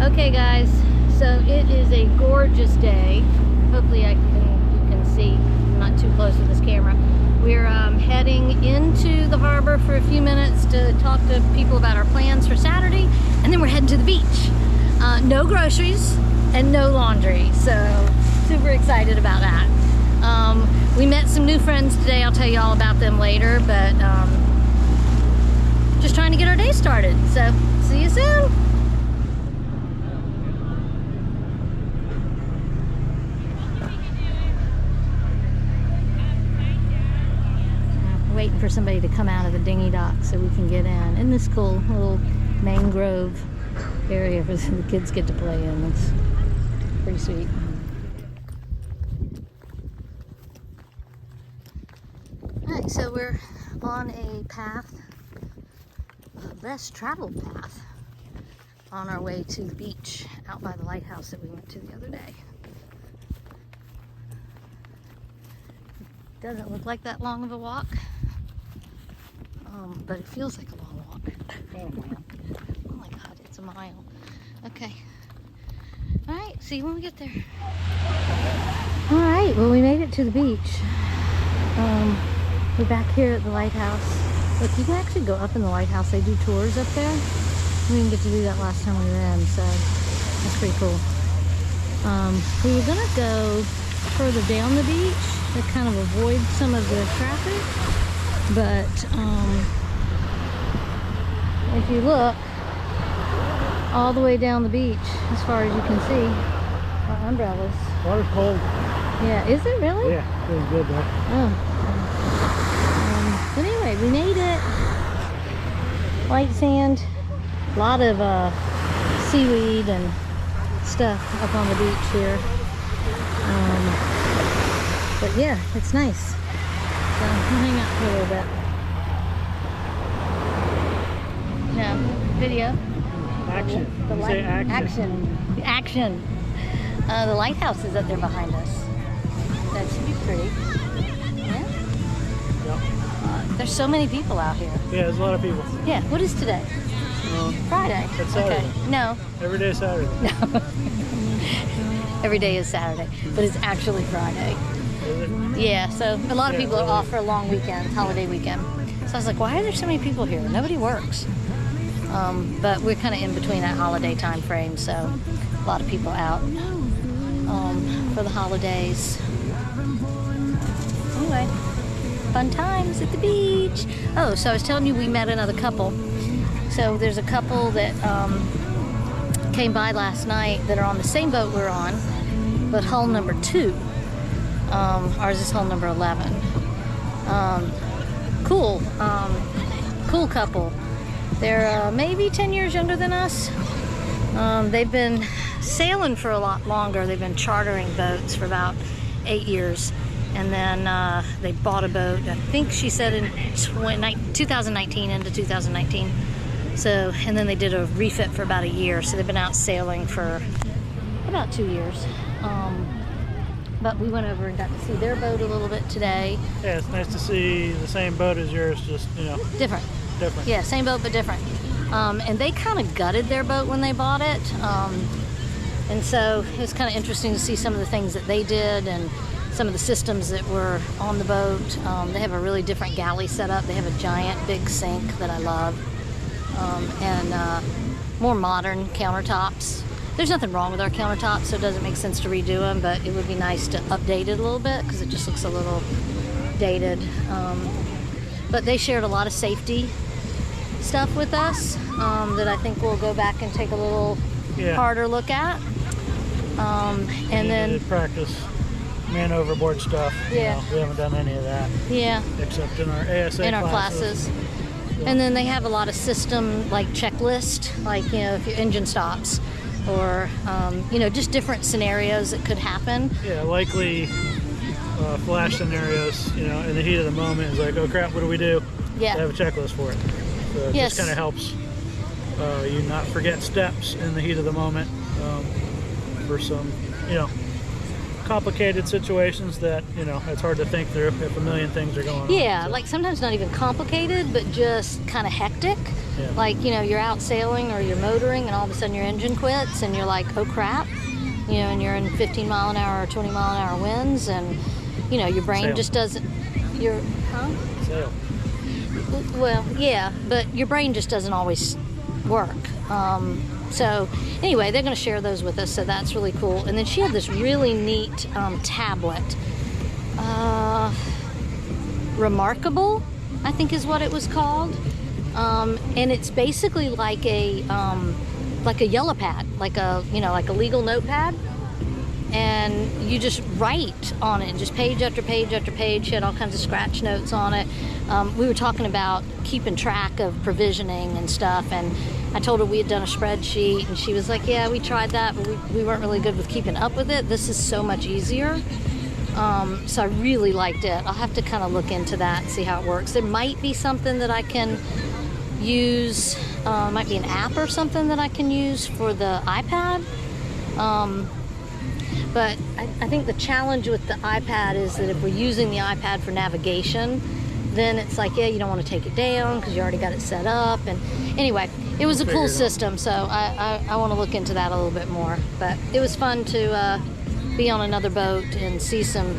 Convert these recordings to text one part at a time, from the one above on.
Okay guys, so it is a gorgeous day. Hopefully you can see. I'm not too close with this camera. We're heading into the harbor for a few minutes to talk to people about our plans for Saturday, and then we're heading to the beach. No groceries and no laundry, so super excited about that. We met some new friends today. I'll tell you all about them later, but just trying to get our day started. So see you soon. Waiting for somebody to come out of the dinghy dock so we can get in this cool little mangrove area where the kids get to play in. It's pretty sweet. Alright, so we're on a path, a less traveled path, on our way to the beach out by the lighthouse that we went to the other day. Doesn't look like that long of a walk. But it feels like a long walk. Oh my god, it's a mile. Okay. Alright, see you when we get there. Alright, well we made it to the beach. We're back here at the lighthouse. Look, you can actually go up in the lighthouse. They do tours up there. We didn't get to do that last time we were in, so that's pretty cool. We were gonna go further down the beach to kind of avoid some of the traffic. But if you look all the way down the beach, as far as you can see, our umbrellas. Water's cold. Yeah, is it really? Yeah, feels good though. Oh. But anyway, we made it. White sand, a lot of seaweed and stuff up on the beach here. But yeah, it's nice. So we'll hang out for a little bit. No, video. Action. The Say action. Action. The lighthouse is up there behind us. That should be pretty. Yeah? Yep. There's so many people out here. Yeah, there's a lot of people. Yeah, what is today? Friday. It's Saturday. Okay. No. Every day is Saturday. No. Every day is Saturday, but it's actually Friday. Is it? Yeah, so a lot of people are off for a long weekend, holiday weekend. So I was like, why are there so many people here? Nobody works. But we're kind of in between that holiday time frame, so a lot of people out for the holidays. Anyway, fun times at the beach. Oh, so I was telling you we met another couple. So there's a couple that came by last night that are on the same boat we're on, but hull number 2. Ours is hull number 11. Cool. Cool couple. They're maybe 10 years younger than us. They've been sailing for a lot longer. They've been chartering boats for about 8 years. And then they bought a boat, I think she said in 2019, into 2019. So, and then they did a refit for about a year. So they've been out sailing for about 2 years. But we went over and got to see their boat a little bit today. Yeah, it's nice to see the same boat as yours, just, you know. Different. Different. Yeah, same boat but different. And they kind of gutted their boat when they bought it. And so it was kind of interesting to see some of the things that they did and some of the systems that were on the boat. They have a really different galley setup. They have a giant big sink that I love. And more modern countertops. There's nothing wrong with our countertops, so it doesn't make sense to redo them, but it would be nice to update it a little bit because it just looks a little dated. But they shared a lot of safety stuff with us that I think we'll go back and take a little harder look at. And then practice man overboard stuff. Yeah. You know, we haven't done any of that. Yeah. Except in our ASA classes. And then they have a lot of system like checklist, like, you know, if your engine stops or, you know, just different scenarios that could happen. Yeah, likely flash scenarios, you know, in the heat of the moment is like, oh crap, what do we do? Yeah. They have a checklist for it. So it just kind of helps you not forget steps in the heat of the moment for some, you know, complicated situations that, you know, it's hard to think through if a million things are going on. Yeah, so. like sometimes not even complicated, but just kind of hectic. Yeah. Like, you know, you're out sailing or you're motoring and all of a sudden your engine quits and you're like, oh crap, you know, and you're in 15 mile an hour or 20 mile an hour winds, and, you know, your brain Sail. just doesn't, Sail. well, yeah, but your brain just doesn't always work. So anyway, they're going to share those with us, so that's really cool. And then she had this really neat tablet. Remarkable, I think is what it was called. And it's basically like a yellow pad, like a legal notepad. And you just write on it, just page after page after page. She had all kinds of scratch notes on it. We were talking about keeping track of provisioning and stuff, and I told her we had done a spreadsheet, and she was like, yeah, we tried that, but we weren't really good with keeping up with it. This is so much easier. So I really liked it. I'll have to kind of look into that and see how it works. There might be something that I can use, might be an app or something that I can use for the iPad. But I think the challenge with the iPad is that if we're using the iPad for navigation, then it's like, yeah, you don't want to take it down because you already got it set up. And anyway, it was a cool system, so I want to look into that a little bit more. But it was fun to be on another boat and see some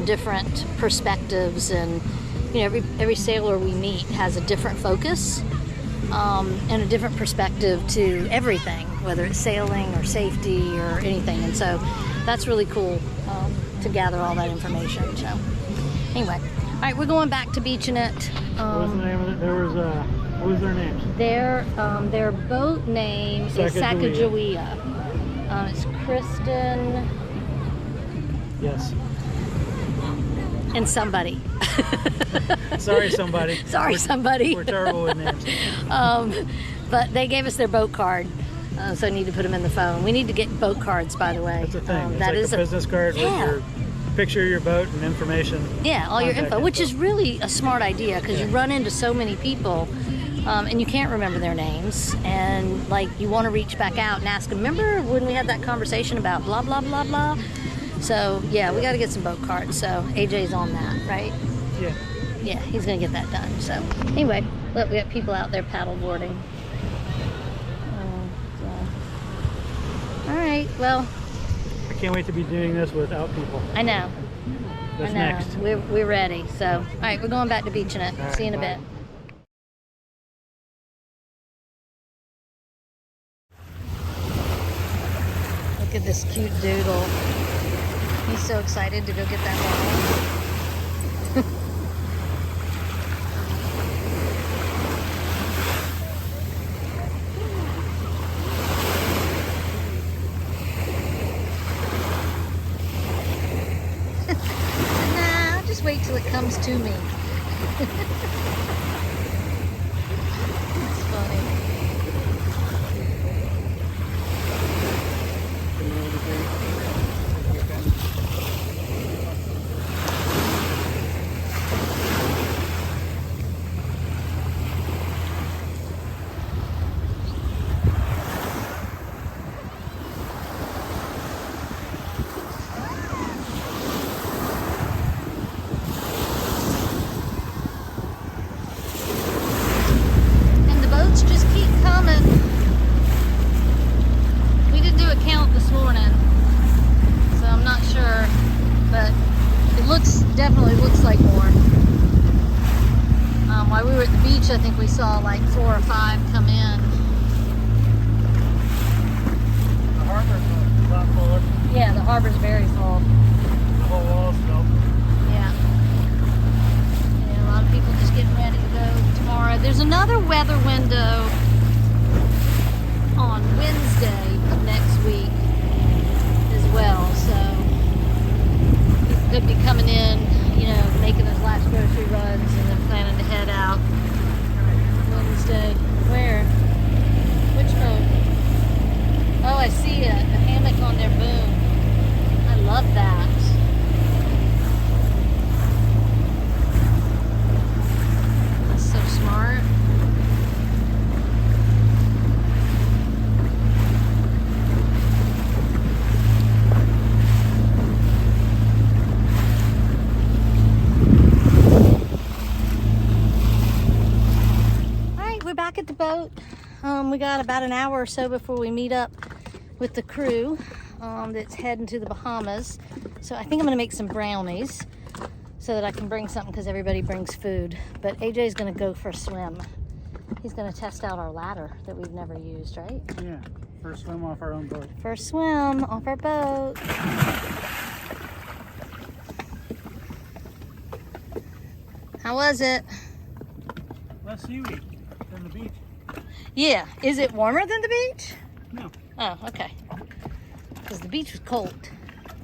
different perspectives. And you know, every sailor we meet has a different focus and a different perspective to everything, whether it's sailing or safety or anything. And so that's really cool to gather all that information. So anyway, all right, we're going back to beaching it. What was the name of it? There was what was their names? Their boat name is Sacagawea. It's Kristen. Yes. And somebody. Sorry, somebody. Sorry, somebody. We're terrible with names. But they gave us their boat card, so I need to put them in the phone. We need to get boat cards, by the way. That's a thing. It's that like is a business card with your picture of your boat and information. Yeah, all your info, which is really a smart idea because you run into so many people and you can't remember their names, and like you want to reach back out and ask them, remember when we had that conversation about blah, blah, blah, blah? So yeah, we got to get some boat cards. So AJ's on that, right? Yeah. Yeah, he's going to get that done. So anyway, look, we got people out there paddle boarding. All right, well. I can't wait to be doing this without people. I know. That's I know. next. We're ready. So, all right, we're going back to beaching it. Right, see you in a bye. bit. Look at this cute doodle. He's so excited to go get that ball. Nah, I'll just wait till it comes to me. That's funny. And the boats just keep coming. We didn't do a count this morning, so I'm not sure, but it definitely looks like more. While we were at the beach, I think we saw like 4 or 5 come in. The harbor's a lot fuller. Yeah, the harbor's very full. The whole wall's filled. Yeah. Yeah, a lot of people just getting ready to go tomorrow. There's another weather window on Wednesday of next week as well, so they'll be coming in, you know, making those last grocery runs and then planning to head out Wednesday. Where? Which boat? Oh, I see a hammock on their boom. I love that. That's so smart. We got about an hour or so before we meet up with the crew that's heading to the Bahamas. So I think I'm gonna make some brownies so that I can bring something because everybody brings food. But AJ's gonna go for a swim. He's gonna test out our ladder that we've never used, right? Yeah, first swim off our own boat. First swim off our boat. How was it? Less seaweed than the beach. Yeah. Is it warmer than the beach? No. Oh, okay. Because the beach was cold.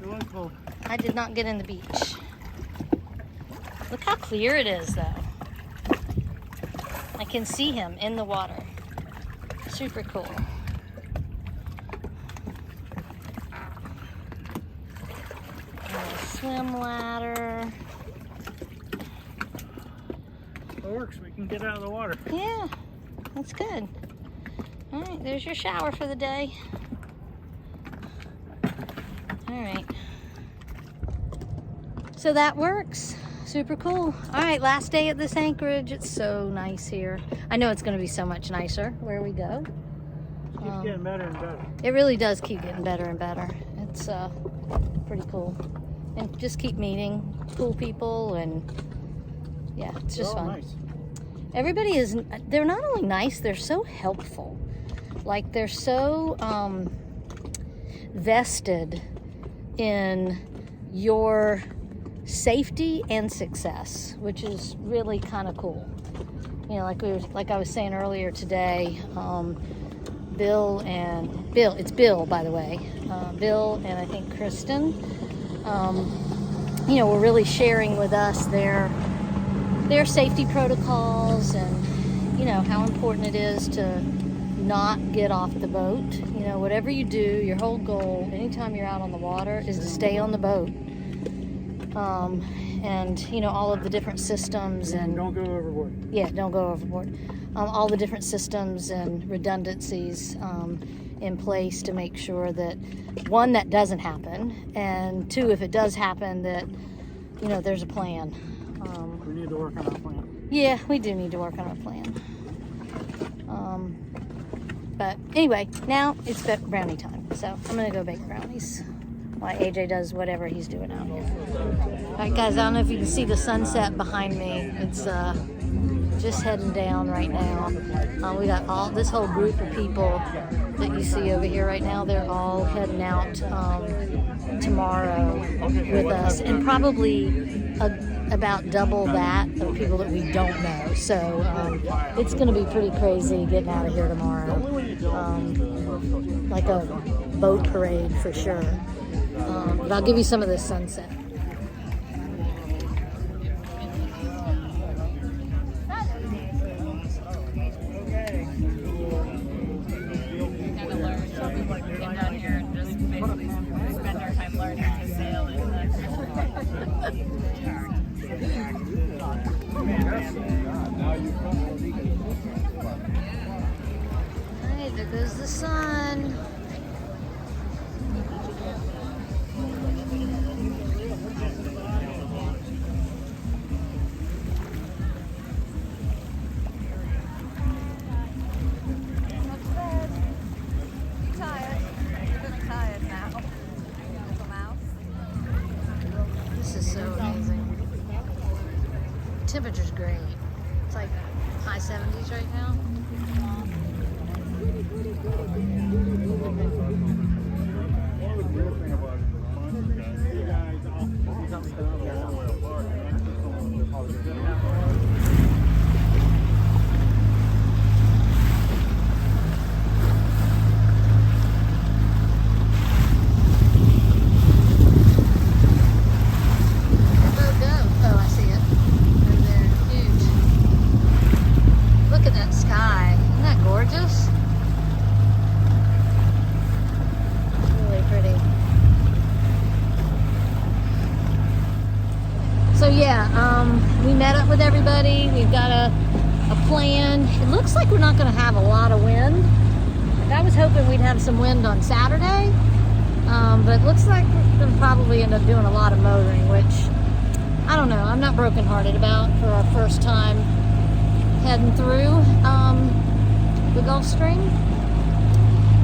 It was cold. I did not get in the beach. Look how clear it is, though. I can see him in the water. Super cool. Swim ladder. It works. We can get out of the water. Yeah, that's good. All right, there's your shower for the day. All right. So that works. Super cool. All right, last day at this anchorage. It's so nice here. I know it's going to be so much nicer where we go. It keeps getting better and better. It really does keep getting better and better. It's pretty cool. And just keep meeting cool people, and yeah, it's just fun. Nice. Everybody is, they're not only nice, they're so helpful. Like, they're so vested in your safety and success, which is really kind of cool. You know, like I was saying earlier today, Bill, it's Bill, by the way, Bill and I think Kristen, you know, were really sharing with us their safety protocols and, you know, how important it is to not get off the boat. You know, whatever you do, your whole goal, anytime you're out on the water, is to stay on the boat. And, you know, all of the different systems and... Don't go overboard. Yeah, don't go overboard. All the different systems and redundancies in place to make sure that, one, that doesn't happen, and two, if it does happen, that, you know, there's a plan. We need to work on our plan. Yeah, we do need to work on our plan. But anyway, now it's brownie time. So I'm going to go bake brownies while AJ does whatever he's doing out here. All right, guys, I don't know if you can see the sunset behind me. It's just heading down right now. We got this whole group of people that you see over here right now. They're all heading out tomorrow with us, and probably about double that of people that we don't know. So it's going to be pretty crazy getting out of here tomorrow. Like a boat parade for sure. But I'll give you some of this sunset. Alright, there goes the sun. Temperature's great. It's like high 70s right now. So yeah, we met up with everybody. We've got a plan. It looks like we're not going to have a lot of wind. I was hoping we'd have some wind on Saturday, but it looks like we're going to probably end up doing a lot of motoring, which I don't know. I'm not brokenhearted about for our first time heading through. the Gulf Stream.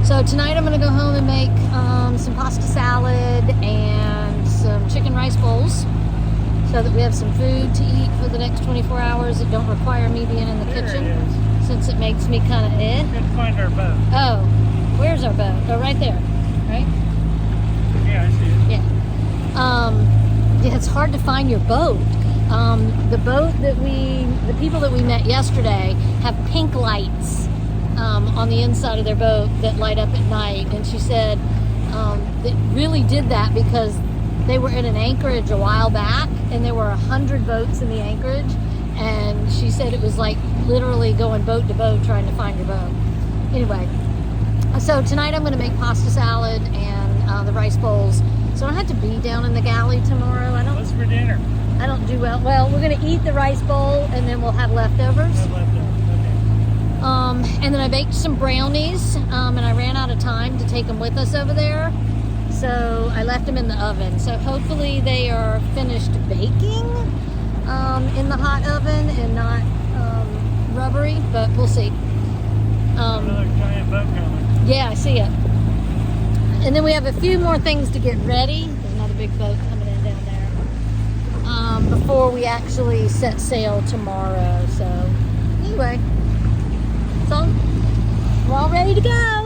So tonight I'm going to go home and make some pasta salad and some chicken rice bowls so that we have some food to eat for the next 24 hours that don't require me being in the kitchen, since it makes me kind of Good to find our boat. Oh, where's our boat? Oh, right there, right? Yeah, I see it. Yeah, it's hard to find your boat. The boat that the people that we met yesterday have pink lights on the inside of their boat that light up at night, and she said they really did that because they were in an anchorage a while back, and there were 100 boats in the anchorage, and she said it was like literally going boat to boat trying to find your boat. Anyway, so tonight I'm going to make pasta salad and the rice bowls, so I don't have to be down in the galley tomorrow. What's for dinner? I don't do well. Well, we're going to eat the rice bowl, and then we'll have leftovers. And then I baked some brownies, and I ran out of time to take them with us over there, so I left them in the oven. So hopefully they are finished baking in the hot oven and not rubbery, but we'll see. Another giant boat coming. Yeah, I see it. And then we have a few more things to get ready. There's another big boat coming in down there. Before we actually set sail tomorrow. So anyway, so we're all ready to go.